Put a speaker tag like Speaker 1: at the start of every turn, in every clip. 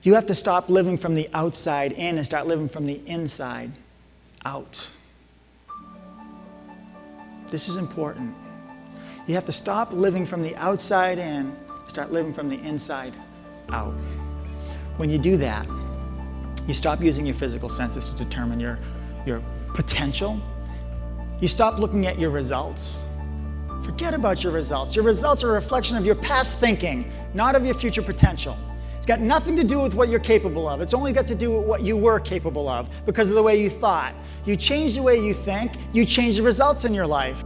Speaker 1: You have to stop living from the outside in and start living from the inside out. This is important. You have to stop living from the outside in, start living from the inside out. When you do that, you stop using your physical senses to determine your potential. You stop looking at your results. Forget about your results. Your results are a reflection of your past thinking, not of your future potential. It's got nothing to do with what you're capable of. It's only got to do with what you were capable of because of the way you thought. You change the way you think, you change the results in your life.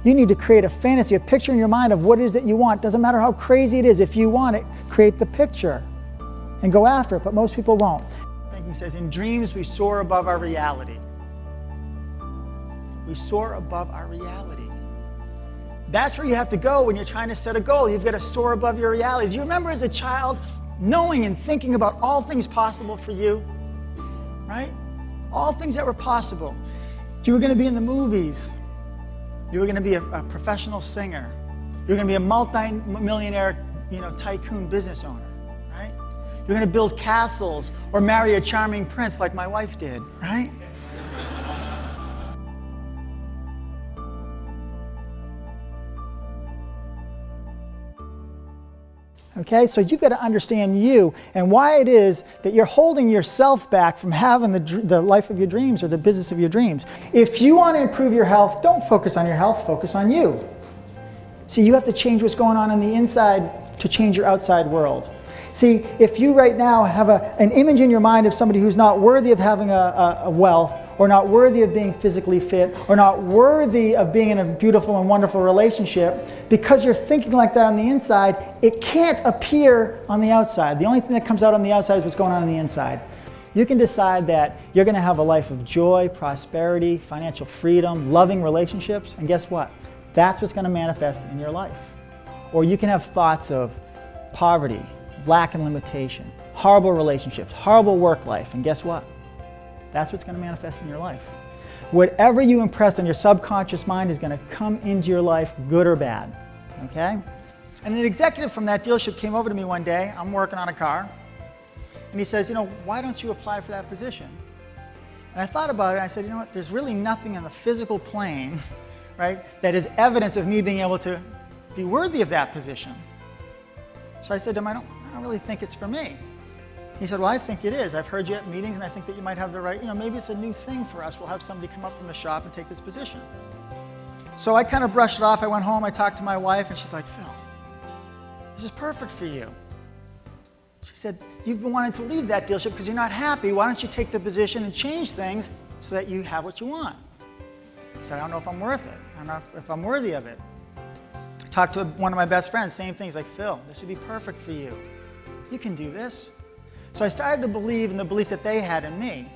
Speaker 1: You need to create a fantasy, a picture in your mind of what it is that you want. Doesn't matter how crazy it is. If you want it, create the picture and go after it, but most people won't. Thinking says, in dreams we soar above our reality. We soar above our reality. That's where you have to go when you're trying to set a goal. You've got to soar above your reality. Do you remember as a child knowing and thinking about all things possible for you? Right? All things that were possible. You were going to be in the movies. You were going to be a professional singer. You were going to be a multi-millionaire, tycoon business owner, right? You're going to build castles or marry a charming prince like my wife did, right? Okay, so you've got to understand you and why it is that you're holding yourself back from having the life of your dreams or the business of your dreams. If you want to improve your health, don't focus on your health, focus on you. See, you have to change what's going on the inside to change your outside world. See, if you right now have an image in your mind of somebody who's not worthy of having a wealth, or not worthy of being physically fit, or not worthy of being in a beautiful and wonderful relationship, because you're thinking like that on the inside, it can't appear on the outside. The only thing that comes out on the outside is what's going on the inside. You can decide that you're going to have a life of joy, prosperity, financial freedom, loving relationships, and guess what? That's what's going to manifest in your life. Or you can have thoughts of poverty, lack and limitation, horrible relationships, horrible work life, and guess what? That's what's going to manifest in your life. Whatever you impress on your subconscious mind is going to come into your life, good or bad, okay? And an executive from that dealership came over to me one day. I'm working on a car, and he says, why don't you apply for that position? And I thought about it, and I said, what, there's really nothing on the physical plane, right, that is evidence of me being able to be worthy of that position. So I said to him, I don't really think it's for me. He said, well, I think it is. I've heard you at meetings, and I think that you might have the right, maybe it's a new thing for us. We'll have somebody come up from the shop and take this position. So I kind of brushed it off. I went home, I talked to my wife, and she's like, Phil, this is perfect for you. She said, you've been wanting to leave that dealership because you're not happy. Why don't you take the position and change things so that you have what you want? I said, I don't know if I'm worth it. I don't know if I'm worthy of it. I talked to one of my best friends, same thing. He's like, Phil, this would be perfect for you. You can do this. So I started to believe in the belief that they had in me.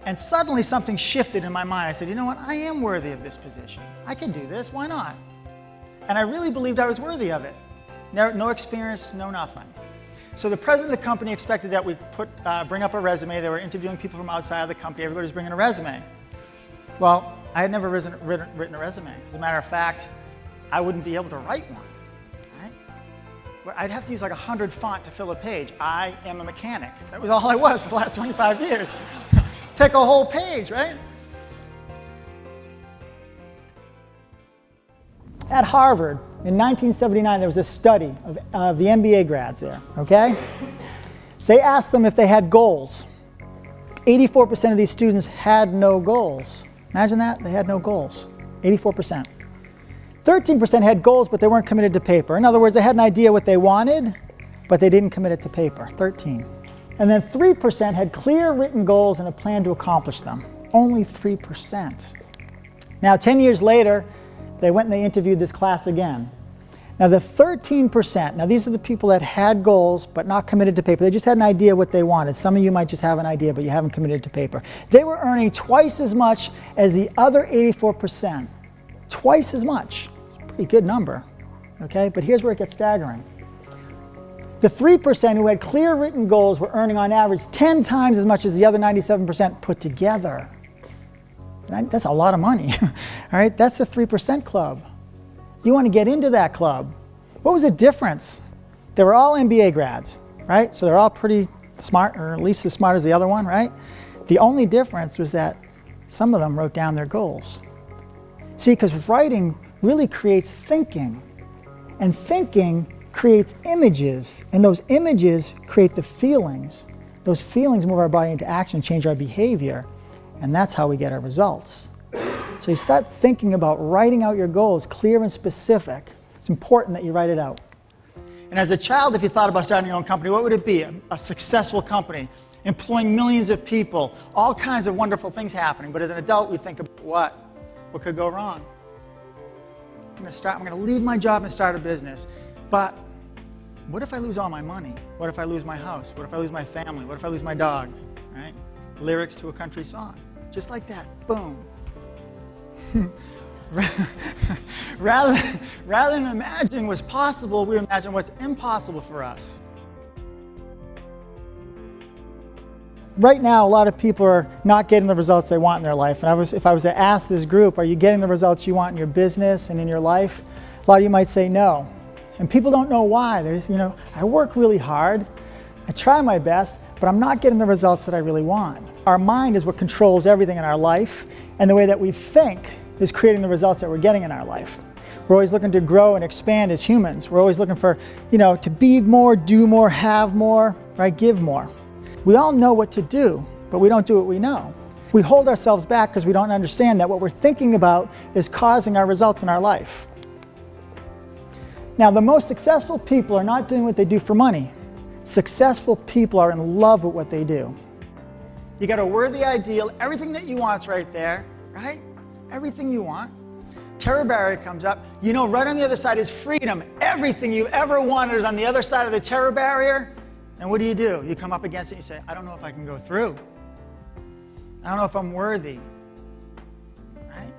Speaker 1: And suddenly something shifted in my mind. I said, you know what? I am worthy of this position. I can do this. Why not? And I really believed I was worthy of it. No experience, no nothing. So the president of the company expected that we bring up a resume. They were interviewing people from outside of the company. Everybody was bringing a resume. Well, I had never written a resume. As a matter of fact, I wouldn't be able to write one. I'd have to use like 100 font to fill a page. I am a mechanic. That was all I was for the last 25 years. Take a whole page, right? At Harvard, in 1979, there was a study of the MBA grads there, okay? They asked them if they had goals. 84% of these students had no goals. Imagine that, they had no goals, 84%. 13% had goals, but they weren't committed to paper. In other words, they had an idea what they wanted, but they didn't commit it to paper, 13. And then 3% had clear written goals and a plan to accomplish them, only 3%. Now, 10 years later, they went and they interviewed this class again. Now, the 13%, now these are the people that had goals, but not committed to paper. They just had an idea what they wanted. Some of you might just have an idea, but you haven't committed to paper. They were earning twice as much as the other 84%, twice as much. Pretty good number, okay? But here's where it gets staggering. The 3% who had clear written goals were earning on average 10 times as much as the other 97% put together. That's a lot of money. All right, that's the 3% club. You want to get into that club. What was the difference? They were all MBA grads, right? So they're all pretty smart, or at least as smart as the other one, right? The only difference was that some of them wrote down their goals. See, because writing really creates thinking, and thinking creates images, and those images create the feelings. Those feelings move our body into action, change our behavior, and that's how we get our results. So you start thinking about writing out your goals, clear and specific. It's important that you write it out. And as a child, if you thought about starting your own company, what would it be? A successful company, employing millions of people, all kinds of wonderful things happening. But as an adult, we think about what? What could go wrong? I'm going to leave my job and start a business. But what if I lose all my money? What if I lose my house? What if I lose my family? What if I lose my dog? Right? Lyrics to a country song. Just like that. Boom. rather than imagining what's possible, we imagine what's impossible for us. Right now, a lot of people are not getting the results they want in their life. And if I was to ask this group, are you getting the results you want in your business and in your life? A lot of you might say no. And people don't know why. I work really hard, I try my best, but I'm not getting the results that I really want. Our mind is what controls everything in our life, and the way that we think is creating the results that we're getting in our life. We're always looking to grow and expand as humans. We're always looking for, to be more, do more, have more, right? Give more. We all know what to do, but we don't do what we know. We hold ourselves back because we don't understand that what we're thinking about is causing our results in our life. Now, the most successful people are not doing what they do for money. Successful people are in love with what they do. You got a worthy ideal, everything that you want's right there, right? Everything you want. Terror barrier comes up. Right on the other side is freedom. Everything you ever wanted is on the other side of the terror barrier. And what do? You come up against it and you say, I don't know if I can go through. I don't know if I'm worthy. Right?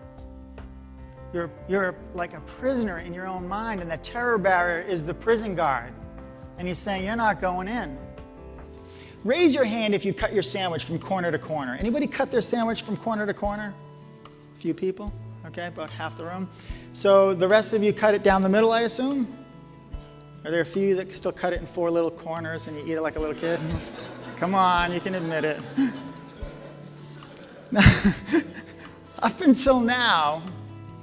Speaker 1: You're like a prisoner in your own mind, and the terror barrier is the prison guard. And he's saying, you're not going in. Raise your hand if you cut your sandwich from corner to corner. Anybody cut their sandwich from corner to corner? A few people, okay, about half the room. So the rest of you cut it down the middle, I assume? Are there a few that still cut it in 4 little corners and you eat it like a little kid? Come on, you can admit it. Up until now,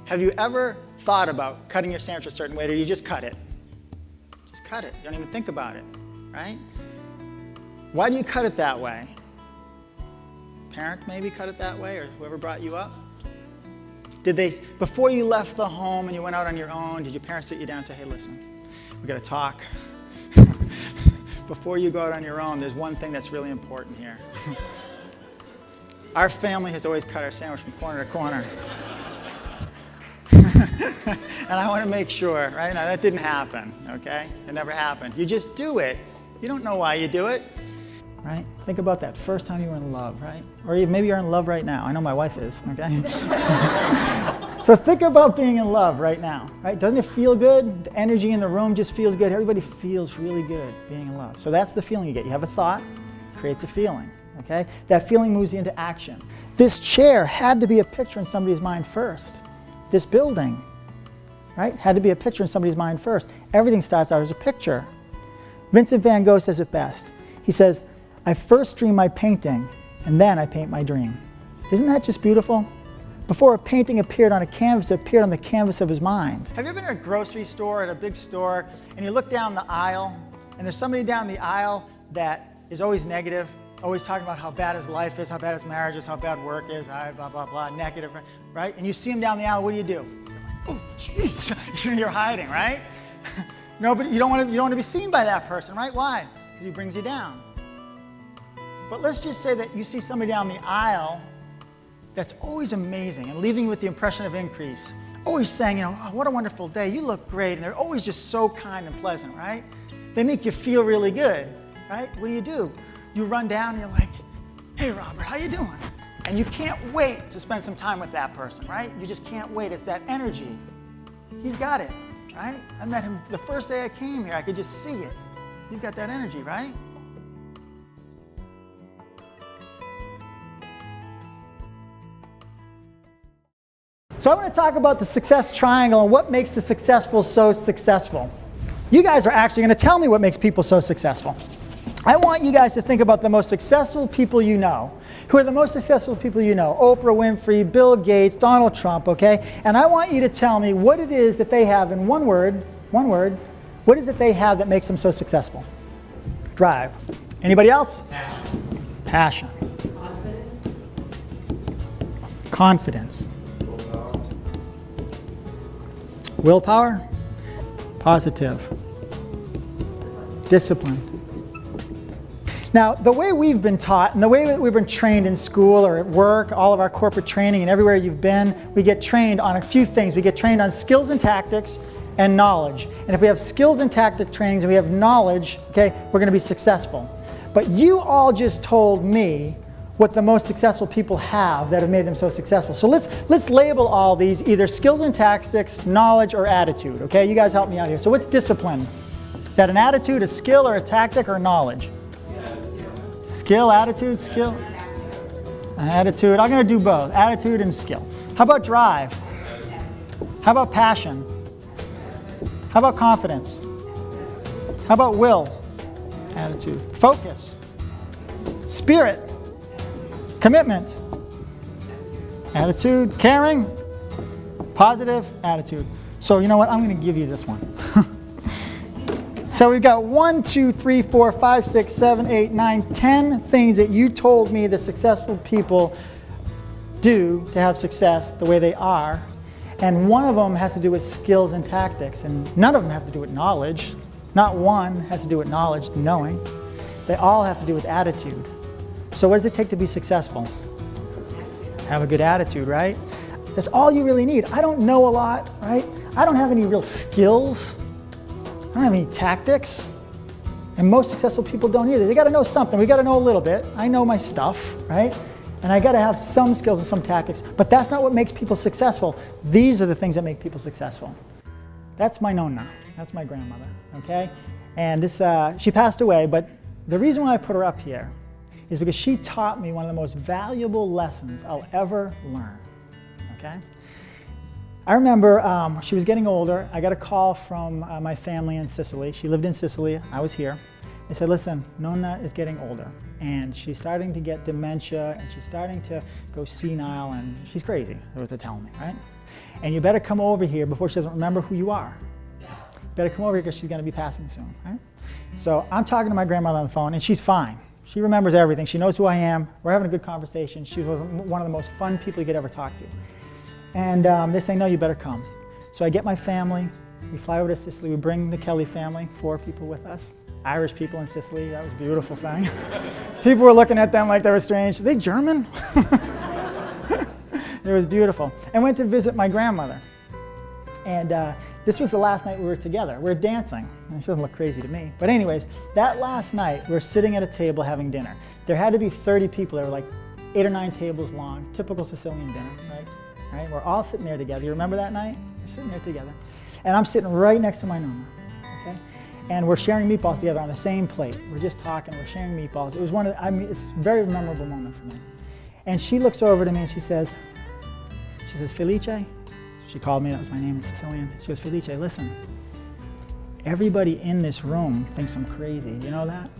Speaker 1: have you ever thought about cutting your sandwich a certain way, or do you just cut it? Just cut it. You don't even think about it, right? Why do you cut it that way? Parent maybe cut it that way, or whoever brought you up? Before you left the home and you went out on your own, did your parents sit you down and say, hey, listen, we got to talk. Before you go out on your own, there's one thing that's really important here. Our family has always cut our sandwich from corner to corner. And I want to make sure, right? Now, that didn't happen, okay? It never happened. You just do it. You don't know why you do it. Right? Think about that first time you were in love, right? Or maybe you're in love right now. I know my wife is, okay? So think about being in love right now, right? Doesn't it feel good? The energy in the room just feels good. Everybody feels really good being in love. So that's the feeling you get. You have a thought, creates a feeling, okay? That feeling moves you into action. This chair had to be a picture in somebody's mind first. This building, right? Had to be a picture in somebody's mind first. Everything starts out as a picture. Vincent van Gogh says it best. He says, I first dream my painting, and then I paint my dream. Isn't that just beautiful? Before a painting appeared on a canvas, it appeared on the canvas of his mind. Have you ever been at a grocery store, at a big store, and you look down the aisle, and there's somebody down the aisle that is always negative, always talking about how bad his life is, how bad his marriage is, how bad work is, blah, blah, blah, negative, right? And you see him down the aisle, what do? You're like, oh, jeez, you're hiding, right? Nobody, you don't want to be seen by that person, right? Why? Because he brings you down. But let's just say that you see somebody down the aisle that's always amazing and leaving you with the impression of increase. Always saying, oh, what a wonderful day, you look great, and they're always just so kind and pleasant, right? They make you feel really good, right? What do? You run down and you're like, hey, Robert, how you doing? And you can't wait to spend some time with that person, right? You just can't wait. It's that energy. He's got it, right? I met him the first day I came here. I could just see it. You've got that energy, right? So I want to talk about the success triangle and what makes the successful so successful. You guys are actually going to tell me what makes people so successful. I want you guys to think about the most successful people you know. Who are the most successful people you know? Oprah Winfrey, Bill Gates, Donald Trump, okay? And I want you to tell me what it is that they have in one word, what is it they have that makes them so successful? Drive. Anybody else? Passion. Confidence. Willpower. Positive. Discipline. Now, the way we've been taught and the way that we've been trained in school or at work, all of our corporate training and everywhere you've been, we get trained on a few things. We get trained on skills and tactics and knowledge. And if we have skills and tactic trainings and we have knowledge, okay, we're going to be successful. But you all just told me what the most successful people have that have made them so successful. So let's label all these either skills and tactics, knowledge, or attitude. Okay, you guys help me out here. So what's discipline? Is that an attitude, a skill, or a tactic, or knowledge? Skill, attitude, skill. Attitude. I'm going to do both, attitude and skill. How about drive? How about passion? How about confidence? How about will? Attitude. Focus. Spirit. Commitment. Attitude. Caring. Positive. Attitude. So you know what? I'm going to give you this one. So we've got 1, 2, 3, 4, 5, 6, 7, 8, 9, 10 things that you told me that successful people do to have success the way they are. And one of them has to do with skills and tactics. And none of them have to do with knowledge. Not one has to do with knowledge, knowing. They all have to do with attitude. So what does it take to be successful? Have a good attitude, right? That's all you really need. I don't know a lot, right? I don't have any real skills. I don't have any tactics. And most successful people don't either. They got to know something. We got to know a little bit. I know my stuff, right? And I got to have some skills and some tactics. But that's not what makes people successful. These are the things that make people successful. That's my nonna. That's my grandmother, okay? And this, she passed away, but the reason why I put her up here is because she taught me one of the most valuable lessons I'll ever learn, okay? I remember she was getting older. I got a call from my family in Sicily. She lived in Sicily. I was here. They said, listen, Nonna is getting older, and she's starting to get dementia, and she's starting to go senile, and she's crazy, is what they're telling me, right? And you better come over here before she doesn't remember who you are. You better come over here because she's going to be passing soon, right? So I'm talking to my grandmother on the phone, and she's fine. She remembers everything. She knows who I am. We're having a good conversation. She was one of the most fun people you could ever talk to. And they say, no, you better come. So I get my family. We fly over to Sicily. We bring the Kelly family, 4 people with us. Irish people in Sicily. That was a beautiful thing. People were looking at them like they were strange. Are they German? It was beautiful. And went to visit my grandmother. And this was the last night we were together. We were dancing. And she doesn't look crazy to me. But anyways, that last night, we were sitting at a table having dinner. There had to be 30 people. There were like 8 or 9 tables long. Typical Sicilian dinner, right? Right? We're all sitting there together. You remember that night? We're sitting there together. And I'm sitting right next to my nonna, okay? And we're sharing meatballs together on the same plate. We're just talking, we're sharing meatballs. It was one of the, it's a very memorable moment for me. And she looks over to me and she says, Felice, she called me, that was my name in Sicilian. She goes, Felice, listen, everybody in this room thinks I'm crazy. You know that?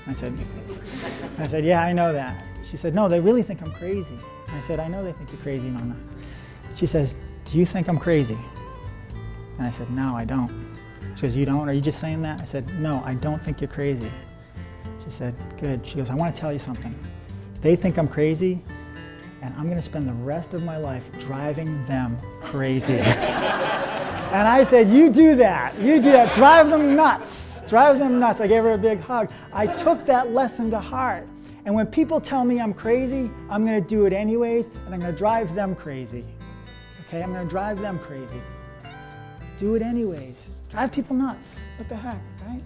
Speaker 1: I said, yeah, I know that. She said, no, they really think I'm crazy. I said, I know they think you're crazy, Nonna. She says, do you think I'm crazy? And I said, no, I don't. She goes, you don't? Are you just saying that? I said, no, I don't think you're crazy. She said, good. She goes, I want to tell you something. They think I'm crazy, and I'm going to spend the rest of my life driving them crazy. And I said, you do that. You do that. Drive them nuts. Drive them nuts. I gave her a big hug. I took that lesson to heart. And when people tell me I'm crazy, I'm going to do it anyways, and I'm going to drive them crazy. Okay, I'm going to drive them crazy. Do it anyways. Drive people nuts. What the heck, right?